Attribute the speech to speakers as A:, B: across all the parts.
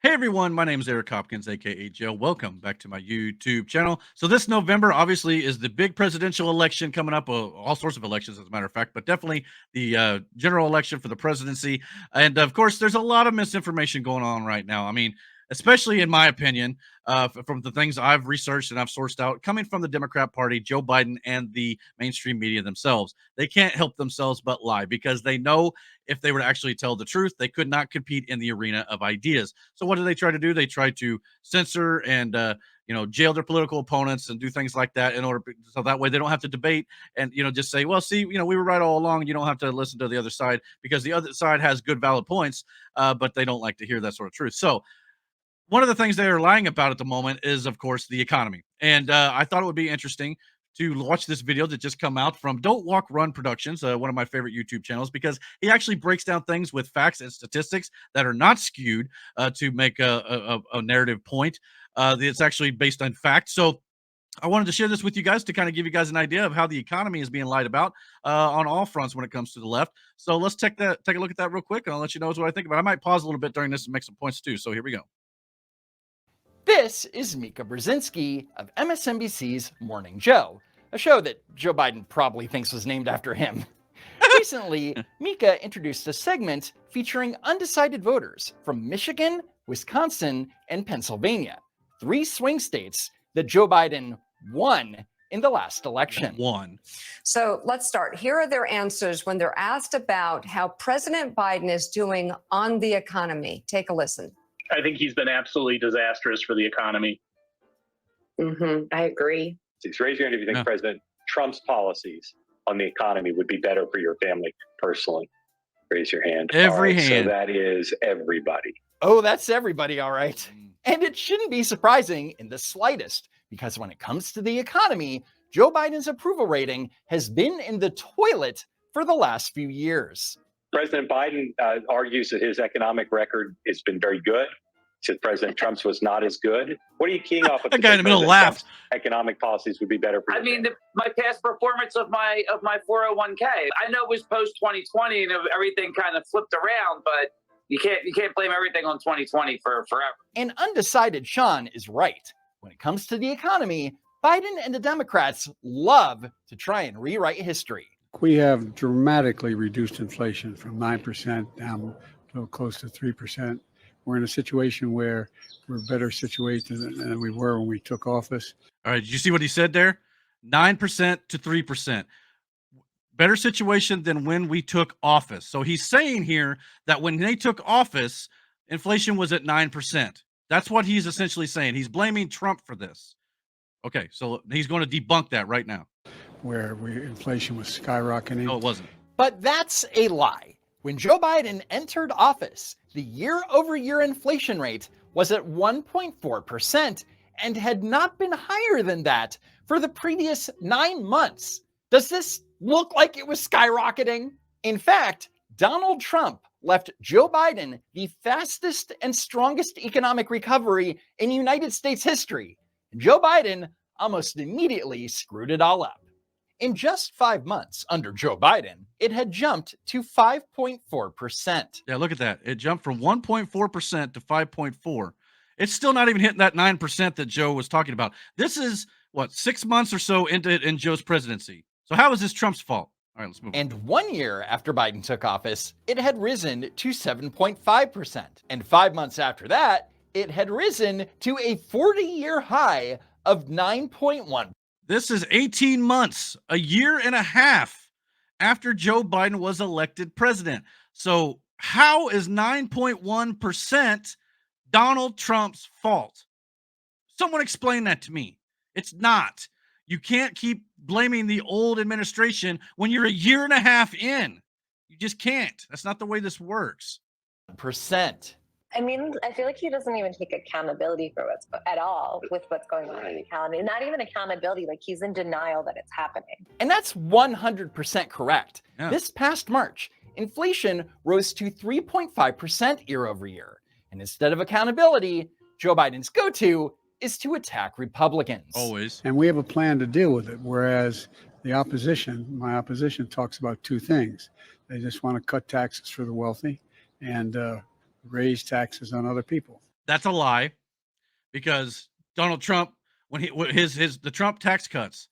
A: Hey everyone, my name is Eric Hopkins, aka JEL. Welcome back to my YouTube channel. So this November, obviously, is the big presidential election coming up. All sorts of elections, as a matter of fact, but definitely the general election for the presidency. And of course, there's a lot of misinformation going on right now. I mean, especially in my opinion, from the things I've researched and I've sourced out, coming from the Democrat Party, Joe Biden, and the mainstream media themselves. They can't help themselves but lie because they know if they were to actually tell the truth, they could not compete in the arena of ideas. So what do they try to do? They try to censor and jail their political opponents and do things like that in order so that way they don't have to debate and just say, well, see, we were right all along. You don't have to listen to the other side because the other side has good valid points, but they don't like to hear that sort of truth. So one of the things they are lying about at the moment is, of course, the economy. And I thought it would be interesting to watch this video that just come out from Don't Walk Run Productions, one of my favorite YouTube channels, because he actually breaks down things with facts and statistics that are not skewed to make a narrative point. It's actually based on fact. So I wanted to share this with you guys to kind of give you guys an idea of how the economy is being lied about on all fronts when it comes to the left. So let's take a look at that real quick, and I'll let you know what I think about it. I might pause a little bit during this and make some points too. So here we go.
B: This is Mika Brzezinski of MSNBC's Morning Joe, a show that Joe Biden probably thinks was named after him. Recently, Mika introduced a segment featuring undecided voters from Michigan, Wisconsin, and Pennsylvania, 3 swing states that Joe Biden won in the last election.
C: So let's start. Here are their answers when they're asked about how President Biden is doing on the economy. Take a listen.
D: I think he's been absolutely disastrous for the economy.
C: I agree.
E: Raise your hand if you think President Trump's policies on the economy would be better for your family personally. Raise your hand.
A: Every hand.
E: So that is everybody.
B: Oh, that's everybody, all right. And it shouldn't be surprising in the slightest, because when it comes to the economy, Joe Biden's approval rating has been in the toilet for the last few years.
E: President Biden argues that his economic record has been very good. He said President Trump's was not as good. What are you keying off of?
A: That guy in the middle laughed.
E: Economic policies would be better for you.
F: I mean, my past performance of my 401k. I know it was post 2020 and everything kind of flipped around, but you can't blame everything on 2020 for forever.
B: And undecided Sean is right. When it comes to the economy, Biden and the Democrats love to try and rewrite history.
G: We have dramatically reduced inflation from 9% down to close to 3%. We're in a situation where we're better situated than we were when we took office.
A: All right, did you see what he said there? 9% to 3%. Better situation than when we took office. So he's saying here that when they took office, inflation was at 9%. That's what he's essentially saying. He's blaming Trump for this. Okay, so he's going to debunk that right now.
G: Where inflation was skyrocketing.
A: No, it wasn't.
B: But that's a lie. When Joe Biden entered office, the year-over-year inflation rate was at 1.4% and had not been higher than that for the previous 9 months. Does this look like it was skyrocketing? In fact, Donald Trump left Joe Biden the fastest and strongest economic recovery in United States history. Joe Biden almost immediately screwed it all up. In just 5 months under Joe Biden, it had jumped to 5.4%.
A: Yeah, look at that. It jumped from 1.4% to 5.4. It's still not even hitting that 9% that Joe was talking about. This is, 6 months or so in Joe's presidency. So how is this Trump's fault? All right, let's move on.
B: And 1 year after Biden took office, it had risen to 7.5%. And 5 months after that, it had risen to a 40-year high of 9.1%.
A: This is 18 months, a year and a half after Joe Biden was elected president. So how is 9.1% Donald Trump's fault? Someone explain that to me. It's not. You can't keep blaming the old administration when you're a year and a half in. You just can't. That's not the way this works.
B: Percent.
H: I mean, I feel like he doesn't even take accountability for what's at all with what's going on in the economy. Not even accountability, like he's in denial that it's happening.
B: And that's 100% correct.
A: Yeah.
B: This past March, inflation rose to 3.5% year over year. And instead of accountability, Joe Biden's go-to is to attack Republicans.
A: Always.
G: And we have a plan to deal with it, whereas the opposition, my opposition, talks about 2 things. They just want to cut taxes for the wealthy and raise taxes on other people.
A: That's a lie, because Donald Trump, when the Trump tax cuts,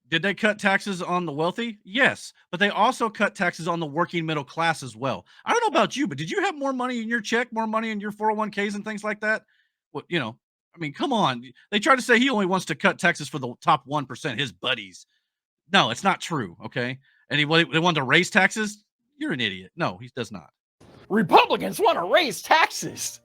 A: did they cut taxes on the wealthy? Yes, but they also cut taxes on the working middle class as well. I don't know about you, but did you have more money in your check, more money in your 401ks and things like that? What, I mean, come on. They try to say he only wants to cut taxes for the top 1%, his buddies. No, it's not true, okay? And they wanted to raise taxes? You're an idiot. No, he does not.
B: Republicans want to raise taxes.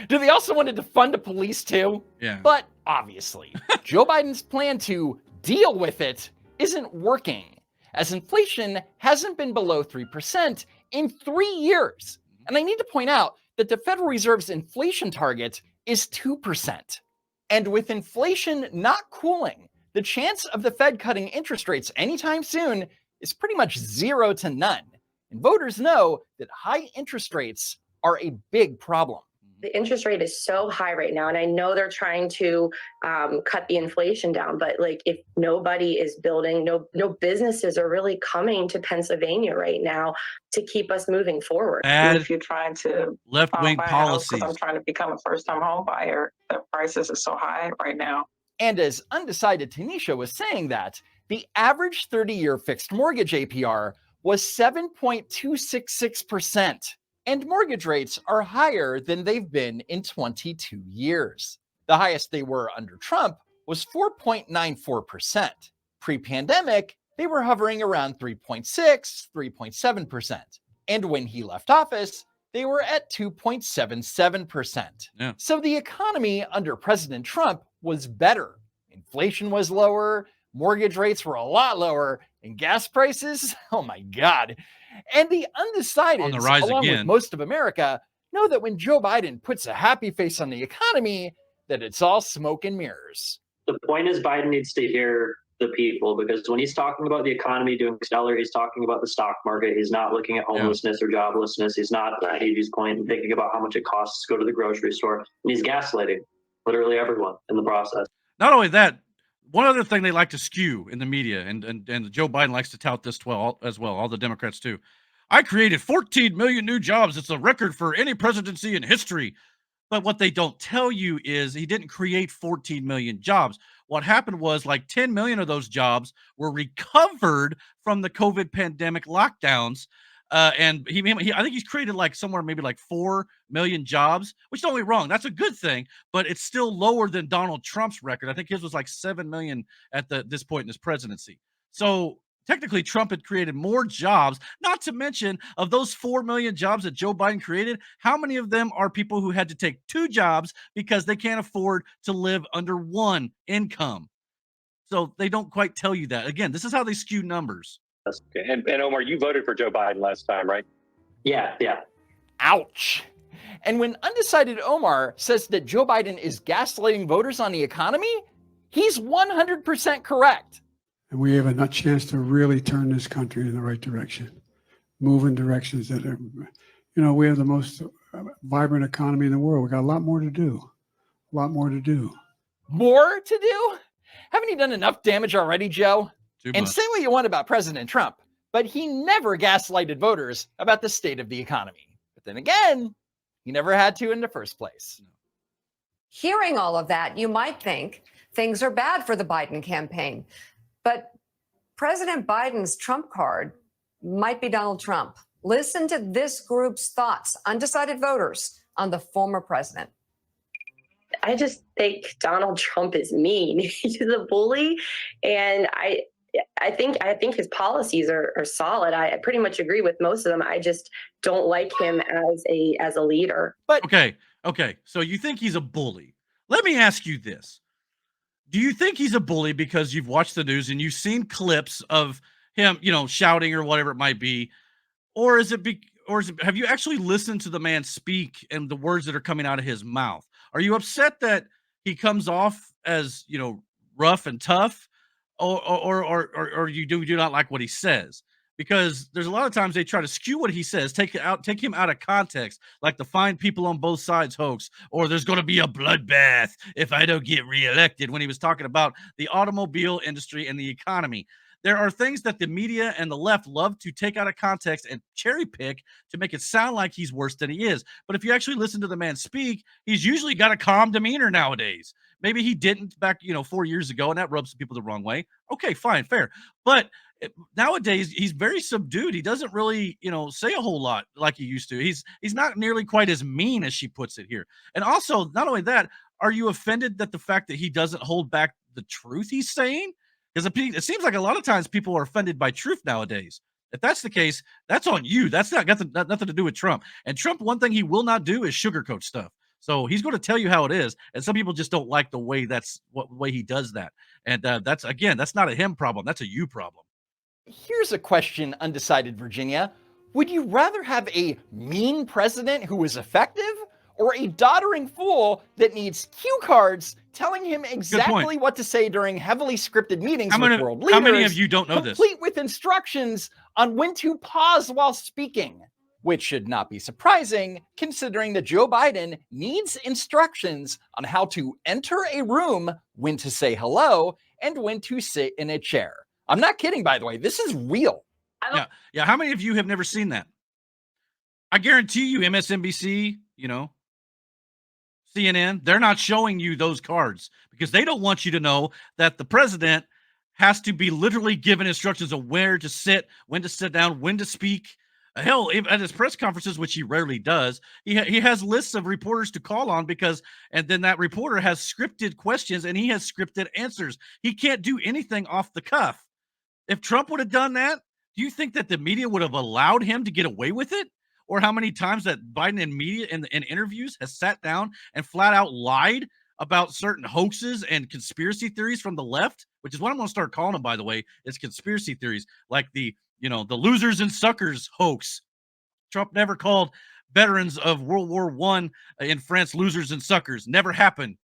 B: Do they also want to defund the police too?
A: Yeah.
B: But obviously, Joe Biden's plan to deal with it isn't working, as inflation hasn't been below 3% in 3 years. And I need to point out that the Federal Reserve's inflation target is 2%. And with inflation not cooling, the chance of the Fed cutting interest rates anytime soon is pretty much 0 to none. And voters know that high interest rates are a big problem.
H: The interest rate is so high right now, and I know they're trying to cut the inflation down, but like if nobody is building, no businesses are really coming to Pennsylvania right now to keep us moving forward.
A: Bad
I: If you're trying to
A: left-wing
I: buy a house,
A: policies.
I: 'cause I'm trying to become a first-time home buyer, the prices are so high right now.
B: And as undecided Tanisha was saying that, the average 30-year fixed mortgage APR was 7.266%. And mortgage rates are higher than they've been in 22 years. The highest they were under Trump was 4.94%. Pre-pandemic, they were hovering around 3.6, 3.7%. And when he left office, they were at 2.77%.
A: Yeah.
B: So the economy under President Trump was better. Inflation was lower, mortgage rates were a lot lower, and gas prices, oh my God. And the undecideds,
A: On the rise
B: along
A: again.
B: with most of America, know that when Joe Biden puts a happy face on the economy, that it's all smoke and mirrors.
J: The point is Biden needs to hear the people, because when he's talking about the economy doing stellar, he's talking about the stock market. He's not looking at homelessness or joblessness. He's not, at Evie's point, thinking about how much it costs to go to the grocery store. And he's gaslighting literally everyone in the process.
A: Not only that, one other thing they like to skew in the media, and Joe Biden likes to tout this as well, all the Democrats too. I created 14 million new jobs. It's a record for any presidency in history. But what they don't tell you is he didn't create 14 million jobs. What happened was like 10 million of those jobs were recovered from the COVID pandemic lockdowns. And I think he's created like somewhere maybe like 4 million jobs, which don't get me wrong, that's a good thing, but it's still lower than Donald Trump's record. I think his was like 7 million at this point in his presidency. So technically, Trump had created more jobs, not to mention of those 4 million jobs that Joe Biden created, how many of them are people who had to take 2 jobs because they can't afford to live under 1 income? So they don't quite tell you that. Again, this is how they skew numbers.
E: Okay. And Omar, you voted for Joe Biden last time, right?
J: Yeah.
B: Ouch. And when undecided Omar says that Joe Biden is gaslighting voters on the economy, he's 100% correct.
G: And we have a chance to really turn this country in the right direction, move in directions that are, we have the most vibrant economy in the world. We got a lot more to do,
B: More to do? Haven't you done enough damage already, Joe? And say what you want about President Trump, but he never gaslighted voters about the state of the economy. But then again, he never had to in the first place.
C: Hearing all of that, you might think things are bad for the Biden campaign. But President Biden's Trump card might be Donald Trump. Listen to this group's thoughts, undecided voters, on the former president.
H: I just think Donald Trump is mean. He's a bully, and I think his policies are solid. I pretty much agree with most of them. I just don't like him as a leader.
B: But
A: okay. So you think he's a bully? Let me ask you this. Do you think he's a bully because you've watched the news and you've seen clips of him, shouting or whatever it might be? Or have you actually listened to the man speak and the words that are coming out of his mouth? Are you upset that he comes off as, rough and tough, or you do not like what he says? Because there's a lot of times they try to skew what he says, take him out of context, like the fine people on both sides hoax, or there's going to be a bloodbath if I don't get reelected, when he was talking about the automobile industry and the economy. There are things that the media and the left love to take out of context and cherry pick to make it sound like he's worse than he is. But if you actually listen to the man speak, he's usually got a calm demeanor nowadays. Maybe he didn't back, 4 years ago, and that rubs people the wrong way. Okay, fine, fair. But nowadays, he's very subdued. He doesn't really, say a whole lot like he used to. He's not nearly quite as mean as she puts it here. And also, not only that, are you offended that the fact that he doesn't hold back the truth he's saying? Because it seems like a lot of times people are offended by truth nowadays. If that's the case, that's on you. That's not got nothing to do with Trump. And Trump, one thing he will not do is sugarcoat stuff. So he's going to tell you how it is. And some people just don't like the way way he does that. And that's not a him problem. That's a you problem.
B: Here's a question, undecided Virginia. Would you rather have a mean president who is effective, or a doddering fool that needs cue cards telling him exactly what to say during heavily scripted meetings with world leaders?
A: How many of you don't know this?
B: Complete with instructions on when to pause while speaking, which should not be surprising considering that Joe Biden needs instructions on how to enter a room, when to say hello, and when to sit in a chair. I'm not kidding, by the way. This is real.
A: Yeah. How many of you have never seen that? I guarantee you, MSNBC, CNN, they're not showing you those cards because they don't want you to know that the president has to be literally given instructions on where to sit, when to sit down, when to speak. Hell, at his press conferences, which he rarely does, he has lists of reporters to call on and then that reporter has scripted questions and he has scripted answers. He can't do anything off the cuff. If Trump would have done that, do you think that the media would have allowed him to get away with it? Or how many times that Biden in media in interviews has sat down and flat out lied about certain hoaxes and conspiracy theories from the left, which is what I'm going to start calling them, by the way, is conspiracy theories, like the losers and suckers hoax. Trump never called veterans of World War I in France losers and suckers. Never happened.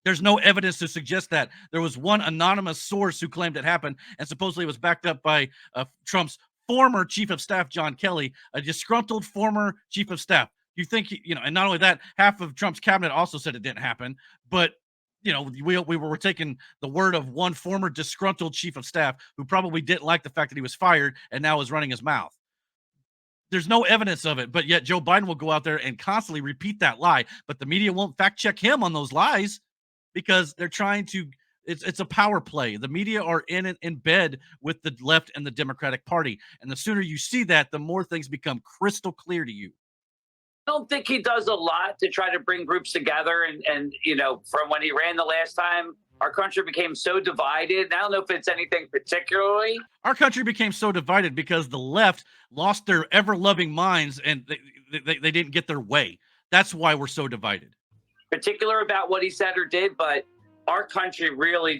A: There's no evidence to suggest that. There was one anonymous source who claimed it happened, and supposedly it was backed up by Trump's former chief of staff, John Kelly, a disgruntled former chief of staff. You think, and not only that, half of Trump's cabinet also said it didn't happen, but we were taking the word of one former disgruntled chief of staff who probably didn't like the fact that he was fired and now is running his mouth. There's no evidence of it, but yet Joe Biden will go out there and constantly repeat that lie, but the media won't fact check him on those lies because they're trying to. It's a power play. The media are in bed with the left and the Democratic Party. And the sooner you see that, the more things become crystal clear to you.
F: I don't think he does a lot to try to bring groups together. And from when he ran the last time, our country became so divided. I don't know if it's anything particularly.
A: Our country became so divided because the left lost their ever-loving minds and they didn't get their way. That's why we're so divided.
F: Particular about what he said or did, but our country really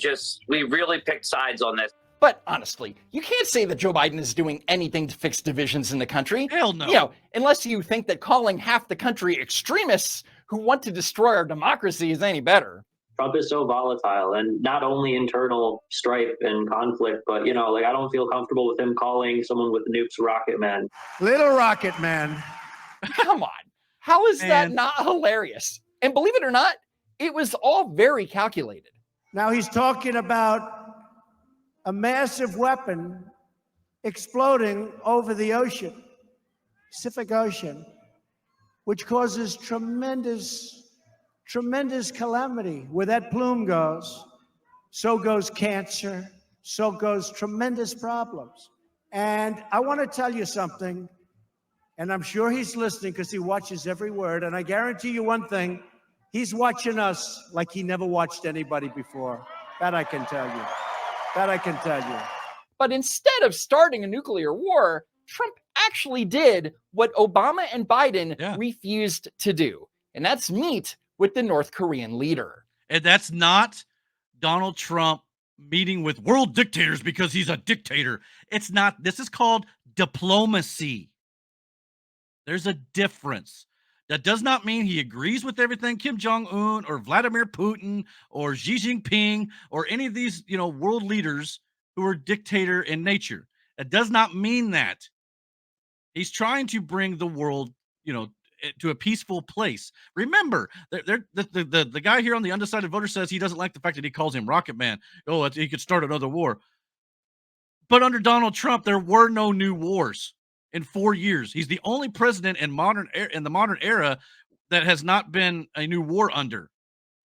F: we really picked sides on this.
B: But honestly, you can't say that Joe Biden is doing anything to fix divisions in the country.
A: Hell no.
B: Unless you think that calling half the country extremists who want to destroy our democracy is any better.
J: Trump is so volatile, and not only internal strife and conflict, but I don't feel comfortable with him calling someone with nukes Rocket Man.
K: Little Rocket Man.
B: Come on. How is that not hilarious? And believe it or not, it was all very calculated.
K: Now he's talking about a massive weapon exploding over the ocean, Pacific Ocean, which causes tremendous calamity. Where that plume goes, so goes cancer, so goes tremendous problems. And I want to tell you something, and I'm sure he's listening because he watches every word, and I guarantee you one thing, he's watching us like he never watched anybody before. That I can tell you.
B: But instead of starting a nuclear war, Trump actually did what Obama and Biden refused to do. And that's meet with the North Korean leader.
A: And that's not Donald Trump meeting with world dictators because he's a dictator. It's not. This is called diplomacy. There's a difference. That does not mean he agrees with everything Kim Jong-un or Vladimir Putin or Xi Jinping or any of these, world leaders who are dictator in nature. That does not mean that. He's trying to bring the world, to a peaceful place. Remember, the guy here on the undecided voter says he doesn't like the fact that he calls him Rocket Man. Oh, he could start another war. But under Donald Trump, there were no new wars in 4 years. He's the only president in the modern era that has not been a new war under.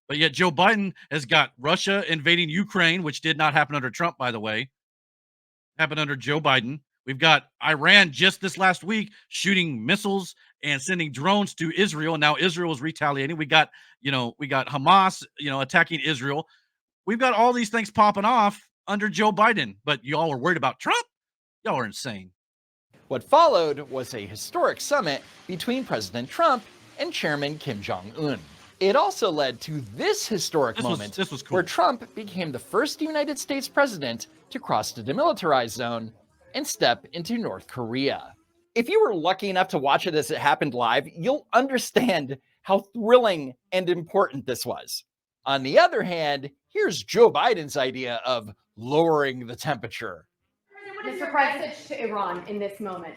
A: But yet Joe Biden has got Russia invading Ukraine, which did not happen under Trump, by the way. Happened under Joe Biden. We've got Iran just this last week shooting missiles and sending drones to Israel. And now Israel is retaliating. We got Hamas, attacking Israel. We've got all these things popping off under Joe Biden, but y'all are worried about Trump? Y'all are insane.
B: What followed was a historic summit between President Trump and Chairman Kim Jong-un. It also led to this historic moment
A: this was cool.
B: where Trump became the first United States president to cross the demilitarized zone and step into North Korea. If you were lucky enough to watch it as it happened live, you'll understand how thrilling and important this was. On the other hand, here's Joe Biden's idea of lowering the temperature.
L: What is your message to Iran in this moment?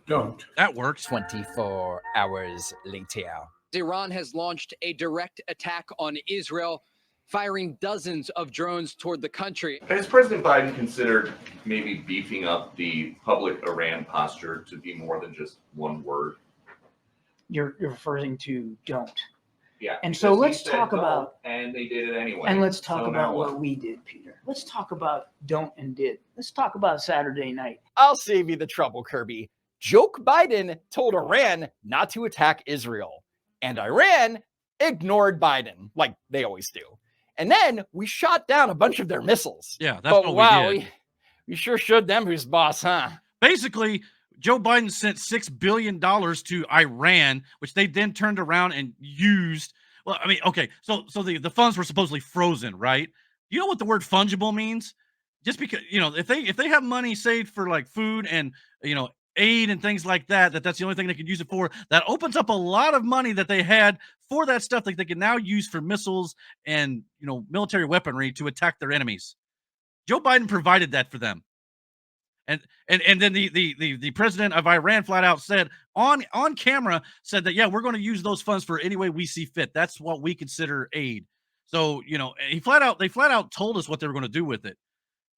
G: Don't.
A: That works.
B: 24 hours later.
M: Iran has launched a direct attack on Israel, firing dozens of drones toward the country.
N: Has President Biden considered maybe beefing up the public Iran posture to be more than just one word?
O: You're referring to don't.
N: Yeah.
O: And so let's talk about,
N: and they did it anyway.
O: and let's talk
N: So
O: about
N: now
O: what we did, Peter. Let's talk about don't and did. Let's talk about Saturday night.
B: I'll save you the trouble, Kirby. Joe Biden told Iran not to attack Israel, and Iran ignored Biden, like they always do. And then we shot down a bunch of their missiles.
A: Yeah, that's what we did.
B: We sure showed them who's boss, huh?
A: Basically, Joe Biden sent $6 billion to Iran, which they then turned around and used. Well, I mean, okay, so the funds were supposedly frozen, right? You know what the word fungible means? Just because, if they have money saved for like food and, aid and things like that, that's the only thing they could use it for, that opens up a lot of money that they had for that stuff that they can now use for missiles and, military weaponry to attack their enemies. Joe Biden provided that for them. And then the president of Iran flat out said on camera said that, yeah, we're going to use those funds for any way we see fit. That's what we consider aid. So, they flat out told us what they were going to do with it.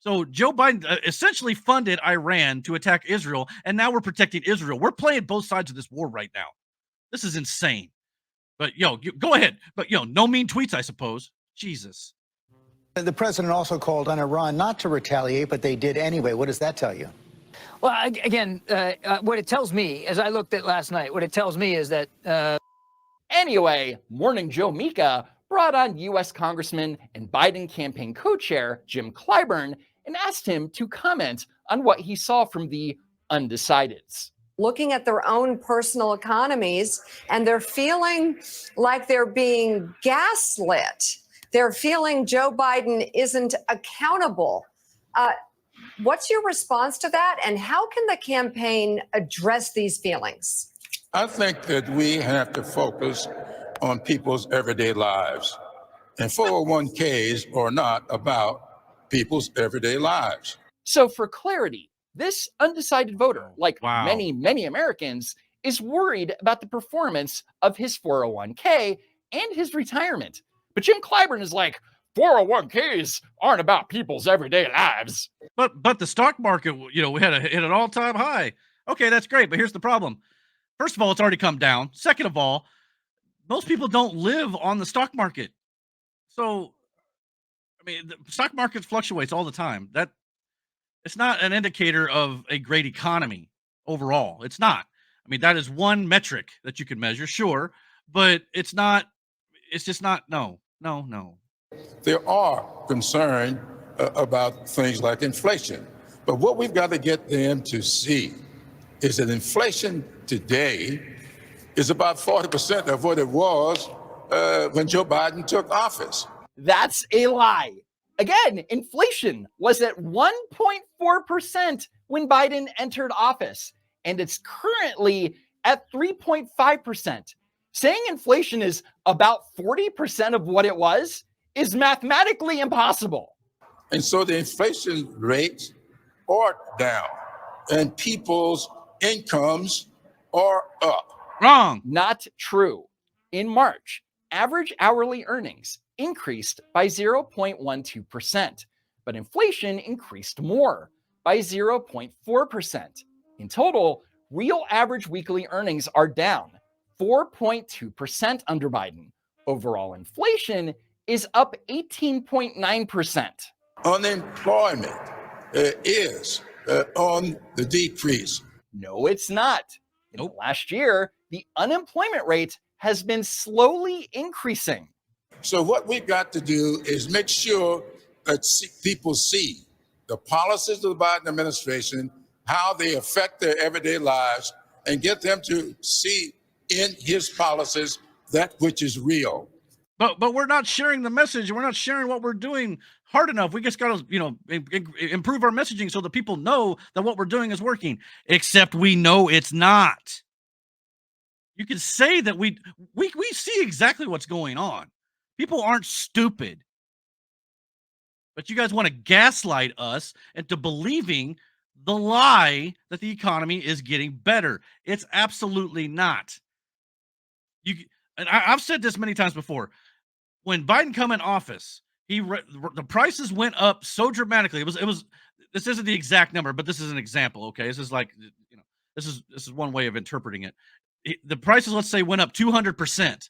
A: So Joe Biden essentially funded Iran to attack Israel, and now we're protecting Israel. We're playing both sides of this war right now. This is insane. But, go ahead. But, no mean tweets, I suppose. Jesus.
P: The president also called on Iran not to retaliate, but they did anyway. What does that tell you?
O: Well, again, what it tells me, as I looked at last night, what it tells me is that...
B: Anyway, Morning Joe Mika brought on U.S. Congressman and Biden campaign co-chair Jim Clyburn and asked him to comment on what he saw from the undecideds.
C: Looking at their own personal economies, and they're feeling like they're being gaslit. They're feeling Joe Biden isn't accountable. What's your response to that? And how can the campaign address these feelings?
Q: I think that we have to focus on people's everyday lives. And 401ks are not about people's everyday lives.
B: So for clarity, this undecided voter, like many, many Americans, is worried about the performance of his 401k and his retirement. But Jim Clyburn is like, 401ks aren't about people's everyday lives.
A: But the stock market, we had hit an all-time high. Okay, that's great, but here's the problem. First of all, it's already come down. Second of all, most people don't live on the stock market. So, I mean, the stock market fluctuates all the time. It's not an indicator of a great economy overall. It's not. I mean, that is one metric that you can measure, sure, but it's not. It's just not. No.
Q: There are concerns about things like inflation, but what we've got to get them to see is that inflation today is about 40% of what it was when Joe Biden took office.
B: That's a lie. Again, inflation was at 1.4% when Biden entered office, and it's currently at 3.5%. Saying inflation is about 40% of what it was is mathematically impossible.
Q: And so the inflation rates are down, and people's incomes are up.
A: Wrong.
B: Not true. In March, average hourly earnings increased by 0.12%, but inflation increased more. by 0.4%. In total, real average weekly earnings are down 4.2% under Biden. Overall inflation is up 18.9%.
Q: Unemployment is on the decrease.
B: No, it's not. In the last year, the unemployment rate has been slowly increasing.
Q: So what we've got to do is make sure that people see the policies of the Biden administration, how they affect their everyday lives, and get them to see in his policies that which is real.
A: But we're not sharing the message. We're not sharing what we're doing hard enough. We just got to, improve our messaging so that people know that what we're doing is working. Except we know it's not. You can say that we see exactly what's going on. People aren't stupid. But you guys want to gaslight us into believing the lie that the economy is getting better. It's absolutely not. I've said this many times before. When Biden come in office, the prices went up so dramatically. It was this isn't the exact number, but this is an example. Okay, this is like, this is one way of interpreting it. The prices, let's say, went up 200%.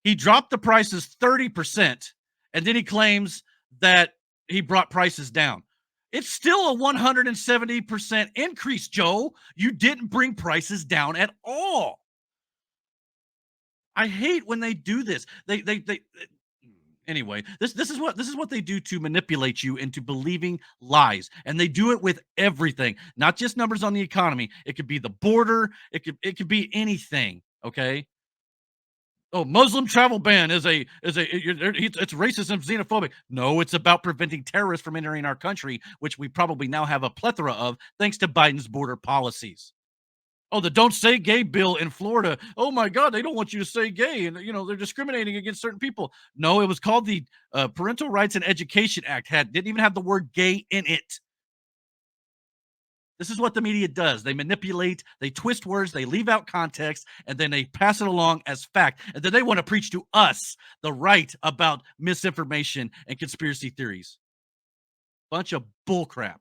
A: He dropped the prices 30%, and then he claims that he brought prices down. It's still a 170% increase, Joe. You didn't bring prices down at all. I hate when they do this. Anyway, this is what they do to manipulate you into believing lies, and they do it with everything, not just numbers on the economy. It could be the border. It could be anything. Okay. Oh, Muslim travel ban it's racist and xenophobic. No, it's about preventing terrorists from entering our country, which we probably now have a plethora of thanks to Biden's border policies. Oh, the Don't Say Gay bill in Florida. Oh my God, they don't want you to say gay, and they're discriminating against certain people. No, it was called the Parental Rights and Education Act. Didn't even have the word gay in it. This is what the media does. They manipulate, they twist words, they leave out context, and then they pass it along as fact. And then they want to preach to us the right about misinformation and conspiracy theories. Bunch of bullcrap.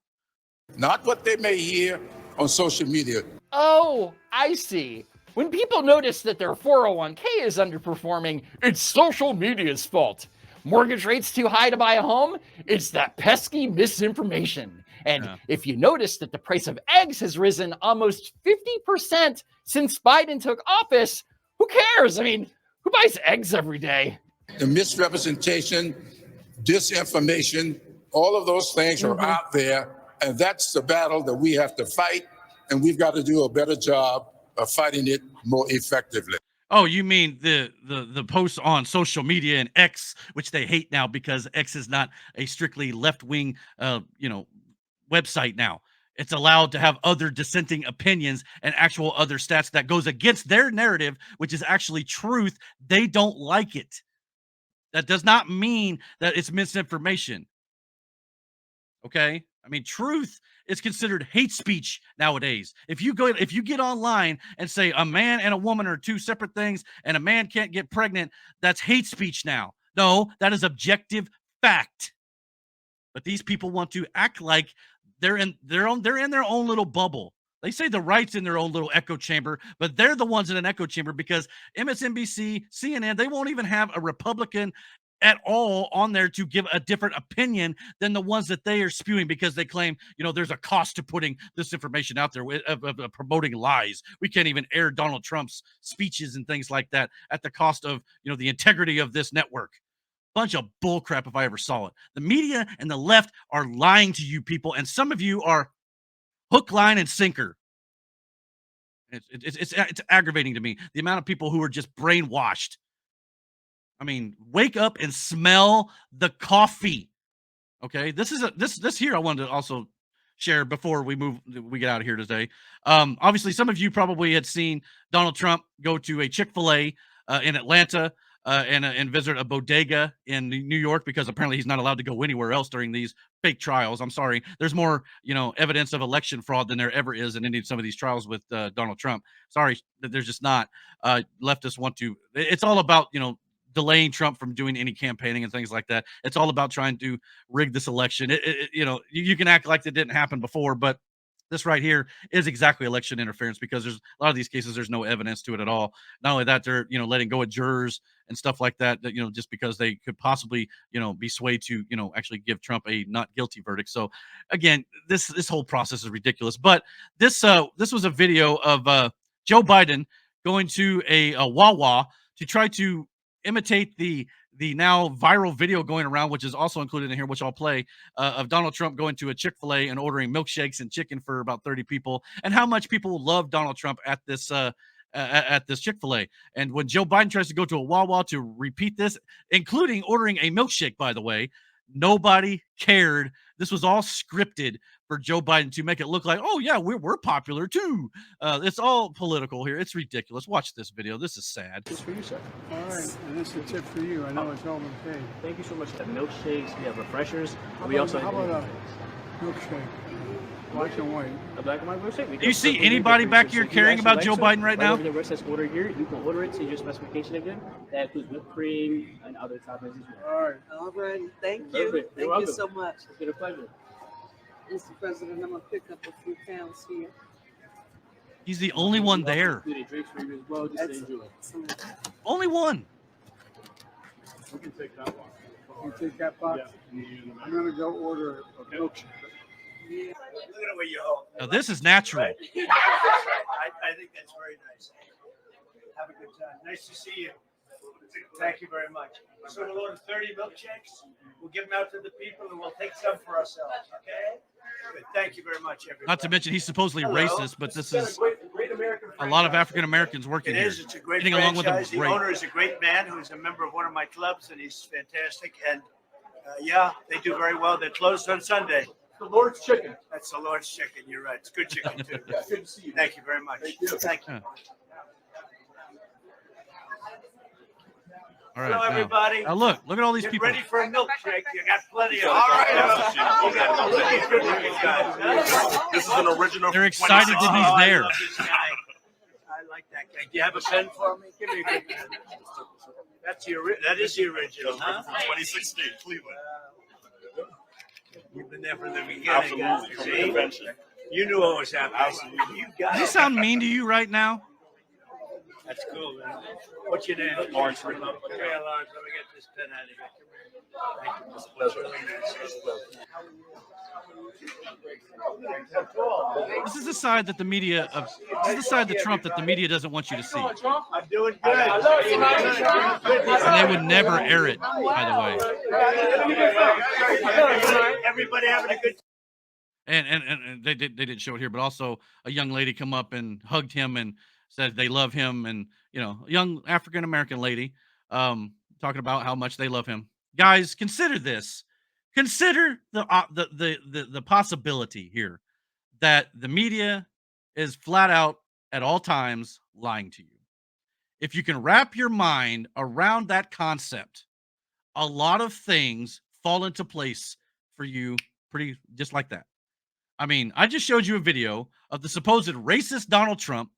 Q: Not what they may hear on social media.
B: Oh, I see. When people notice that their 401k is underperforming, it's social media's fault. Mortgage rates too high to buy a home? It's that pesky misinformation. And if you notice that the price of eggs has risen almost 50% since Biden took office, who cares? I mean, who buys eggs every day?
Q: The misrepresentation, disinformation, all of those things are out there. And that's the battle that we have to fight. And we've got to do a better job of fighting it more effectively.
A: Oh, you mean the posts on social media and X, which they hate now because X is not a strictly left-wing, website now. It's allowed to have other dissenting opinions and actual other stats that goes against their narrative, which is actually truth. They don't like it. That does not mean that it's misinformation. Okay? I mean, truth is considered hate speech nowadays. If you get online and say a man and a woman are two separate things and a man can't get pregnant, that's hate speech now. No, that is objective fact. But these people want to act like they're in their own little bubble. They say the right's in their own little echo chamber, but they're the ones in an echo chamber because MSNBC, CNN, they won't even have a Republican at all on there to give a different opinion than the ones that they are spewing because they claim, there's a cost to putting this information out there of promoting lies. We can't even air Donald Trump's speeches and things like that at the cost of, the integrity of this network. Bunch of bullcrap if I ever saw it. The media and the left are lying to you people, and some of you are hook, line, and sinker. It's aggravating to me, the amount of people who are just brainwashed. I mean, wake up and smell the coffee. Okay, this here I wanted to also share before we get out of here today. Obviously, some of you probably had seen Donald Trump go to a Chick-fil-A in Atlanta and visit a bodega in New York because apparently he's not allowed to go anywhere else during these fake trials. I'm sorry. There's more, evidence of election fraud than there ever is in any of some of these trials with Donald Trump. Sorry, there's just not. Leftists want to. It's all about, delaying Trump from doing any campaigning and things like that. It's all about trying to rig this election. You can act like it didn't happen before, but this right here is exactly election interference, because there's a lot of these cases, there's no evidence to it at all. Not only that, they're, letting go of jurors and stuff like that, just because they could possibly, be swayed to, actually give Trump a not guilty verdict. So again, this whole process is ridiculous. But this was a video of Joe Biden going to a Wawa to try to imitate the now viral video going around, which is also included in here, which I'll play, of Donald Trump going to a Chick-fil-A and ordering milkshakes and chicken for about 30 people, and how much people love Donald Trump at this Chick-fil-A. And when Joe Biden tries to go to a Wawa to repeat this, including ordering a milkshake, by the way, nobody cared. This was all scripted for Joe Biden to make it look like, oh yeah, we're popular too. It's all political here. It's ridiculous. Watch this video. This is sad.
R: This is for you, sir.
G: All right, and this is a tip for you. I know it's all okay.
R: Thank you so much. We have milkshakes, we have refreshers.
G: How
R: We also
G: about
R: have
G: a milkshake? Black and white.
R: a black and white milkshake.
A: Do you see anybody back here caring about Joe Biden right now?
R: Over there where it says order here, you can order it to your specification again. That includes whipped cream and other toppings as well.
G: All right.
S: All right. Thank you.
R: Perfect. You're
S: Thank you
R: welcome.
S: so much.
R: It's been a pleasure.
S: Mr. President, I'm going to pick up a few pounds here.
A: He's the only one there.
R: Including drinks for you as well, just to enjoy.
A: Only one.
R: We can take that one.
G: You take that box?
R: Yeah.
G: I'm going to go order a milkshake.
S: Yeah.
T: Look at what you hold.
A: Now, this is natural.
T: I think that's very nice. Have a good time. Nice to see you. Thank you very much. So we'll order 30 milkshakes. We'll give them out to the people, and we'll take some for ourselves. Okay? Good. Thank you very much, everybody.
A: Not to mention he's supposedly
T: Hello.
A: racist, but this is
T: Great American
A: a lot of
T: franchise.
A: African Americans working
T: It
A: here.
T: is. It's a great
A: Getting along with them
T: franchise.
A: is
T: The
A: great.
T: owner is a great man who's a member of one of my clubs, and he's fantastic. And yeah, they do very well. They're closed on Sunday.
R: The Lord's chicken.
T: That's the Lord's chicken. You're right. It's good chicken too.
R: Good to see you.
T: Thank you very much.
R: Thank you.
T: Thank you.
A: Yeah. All right.
T: Hello,
A: now-
T: everybody.
A: Now look at all these
T: Get
A: people.
T: ready for a milkshake. You got plenty of. All right. You got plenty of good looking guys. Huh?
N: This is an original.
A: They're excited that he's
T: Oh, I
A: there.
T: love this guy. I like that guy. Do you have a pen for me? Give me a good pen. That is the original, huh?
N: 2016, Cleveland.
T: You've been there from the beginning. Huh? See? You knew what was happening. You got
A: Does he
T: it.
A: sound mean to you right now?
T: That's cool, man. What's your name?
N: Lawrence.
T: Okay, Lawrence. Let me get this pen out of here. Thank you. It's a pleasure.
A: This is the side that the media this is the side of Trump that the media doesn't want you to see.
T: I'm doing good.
A: And they would never air it, by the way.
T: Everybody having a good
A: And they didn't show it here, but also a young lady come up and hugged him and said they love him, and a young African American lady talking about how much they love him. Guys, consider this. Consider the possibility here that the media is flat out at all times lying to you. If you can wrap your mind around that concept, a lot of things fall into place for you pretty just like that. I mean, I just showed you a video of the supposed racist Donald Trump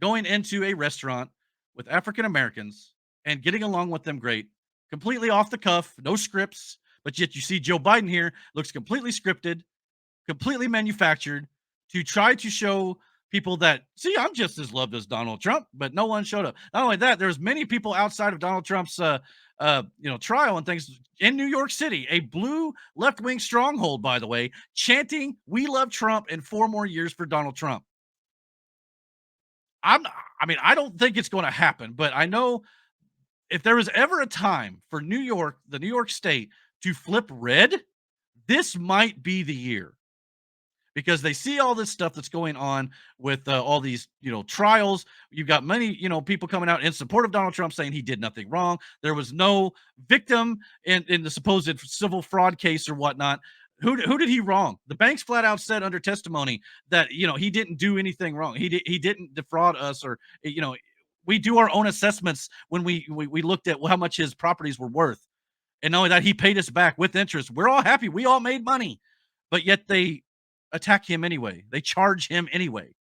A: going into a restaurant with African Americans and getting along with them great, completely off the cuff, no scripts. But yet you see Joe Biden here looks completely scripted, completely manufactured to try to show people that, see, I'm just as loved as Donald Trump, but no one showed up. Not only that, there's many people outside of Donald Trump's trial and things in New York City, a blue left-wing stronghold, by the way, chanting, "We love Trump," and 4 more years for Donald Trump. I don't think it's going to happen, but I know if there was ever a time for New York, the New York State, to flip red, this might be the year, because they see all this stuff that's going on with all these, trials. You've got many, people coming out in support of Donald Trump saying he did nothing wrong. There was no victim in the supposed civil fraud case or whatnot. Who did he wrong? The banks flat out said under testimony that, he didn't do anything wrong. He didn't defraud us, or, we do our own assessments when we looked at how much his properties were worth. And knowing that he paid us back with interest, we're all happy. We all made money, but yet they attack him anyway. They charge him anyway.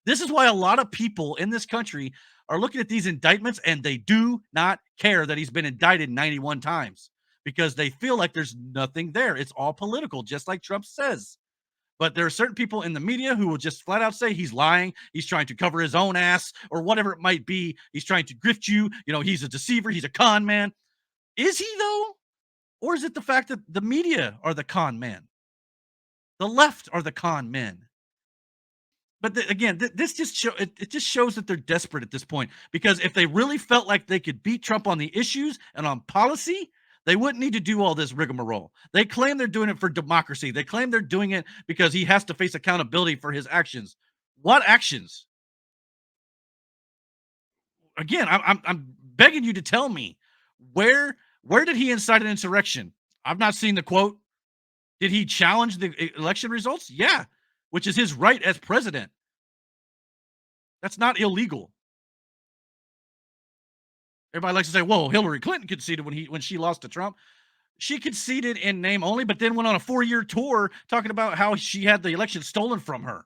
A: This is why a lot of people in this country are looking at these indictments and they do not care that he's been indicted 91 times because they feel like there's nothing there. It's all political, just like Trump says. But there are certain people in the media who will just flat out say he's lying. He's trying to cover his own ass or whatever it might be. He's trying to grift you. You know, he's a deceiver. He's a con man. Is he, though? Or is it the fact that the media are the con man? The left are the con men. But again, this just it just shows that they're desperate at this point, because if they really felt like they could beat Trump on the issues and on policy, they wouldn't need to do all this rigmarole. They claim they're doing it for democracy. They claim they're doing it because he has to face accountability for his actions. What actions? Again, I'm begging you to tell me where did he incite an insurrection? I've not seen the quote. Did he challenge the election results? Yeah, which is his right as president. That's not illegal. Everybody likes to say, "Whoa, Hillary Clinton conceded when she lost to Trump." She conceded in name only, but then went on a 4-year tour talking about how she had the election stolen from her.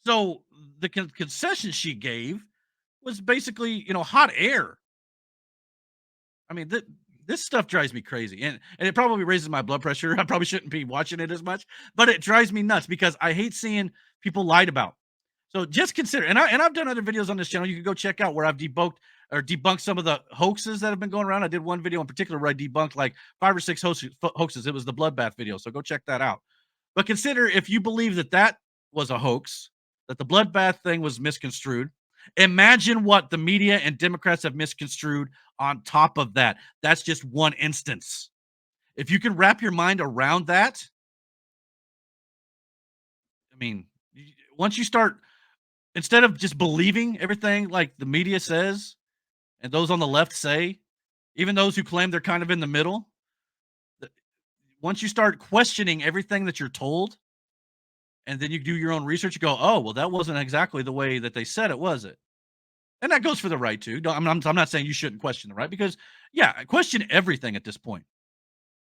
A: So the concession she gave was basically, hot air. I mean, this stuff drives me crazy, and it probably raises my blood pressure. I probably shouldn't be watching it as much, but it drives me nuts because I hate seeing people lied about. So just consider, and I've done other videos on this channel. You can go check out where I've debunked some of the hoaxes that have been going around. I did one video in particular where I debunked like 5 or 6 hoaxes. It was the bloodbath video, so go check that out. But consider, if you believe that was a hoax, that the bloodbath thing was misconstrued, imagine what the media and Democrats have misconstrued on top of that. That's just one instance. If you can wrap your mind around that, I mean, once you start, instead of just believing everything like the media says and those on the left say, even those who claim they're kind of in the middle, once you start questioning everything that you're told, and then you do your own research, you go, oh, well, that wasn't exactly the way that they said it, was it? And that goes for the right, too. I'm not saying you shouldn't question the right, because, yeah, question everything at this point,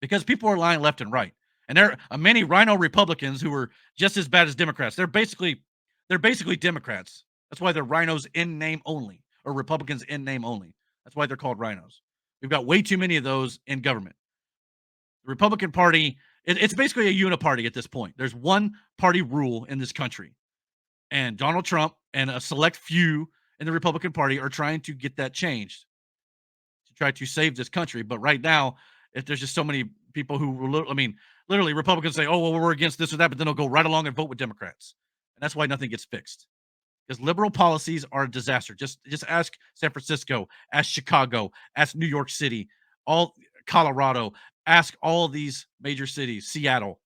A: because people are lying left and right. And there are many rhino Republicans who are just as bad as Democrats. They're basically Democrats. That's why they're rhinos in name only, or Republicans in name only. That's why they're called rhinos. We've got way too many of those in government. The Republican Party, it's basically a uniparty at this point. There's one party rule in this country. And Donald Trump and a select few in the Republican Party are trying to get that changed to try to save this country. But right now, if there's just so many people who, literally Republicans say, oh, well, we're against this or that, but then they'll go right along and vote with Democrats. And that's why nothing gets fixed. Because liberal policies are a disaster. Just ask San Francisco, ask Chicago, ask New York City, all Colorado, ask all these major cities, Seattle.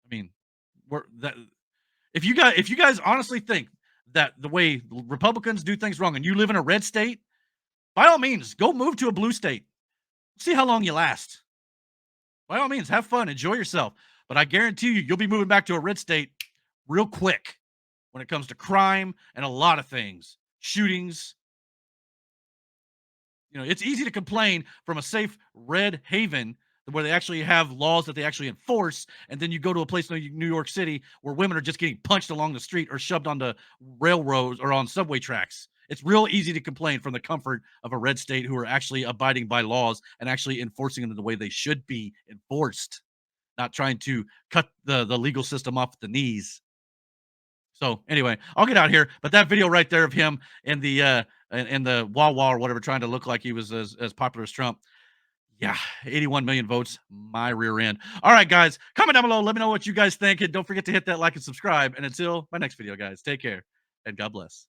A: I mean, if you guys honestly think that the way Republicans do things wrong and you live in a red state, by all means, go move to a blue state. See how long you last. By all means, have fun, enjoy yourself. But I guarantee you'll be moving back to a red state real quick when it comes to crime and a lot of things, shootings. It's easy to complain from a safe red haven where they actually have laws that they actually enforce, and then you go to a place like New York City where women are just getting punched along the street or shoved onto railroads or on subway tracks. It's real easy to complain from the comfort of a red state who are actually abiding by laws and actually enforcing them the way they should be enforced, not trying to cut the legal system off at the knees. So anyway, I'll get out here, but that video right there of him in the Wawa or whatever, trying to look like he was as popular as Trump. Yeah, 81 million votes, my rear end. All right, guys, comment down below. Let me know what you guys think. And don't forget to hit that like and subscribe. And until my next video, guys, take care and God bless.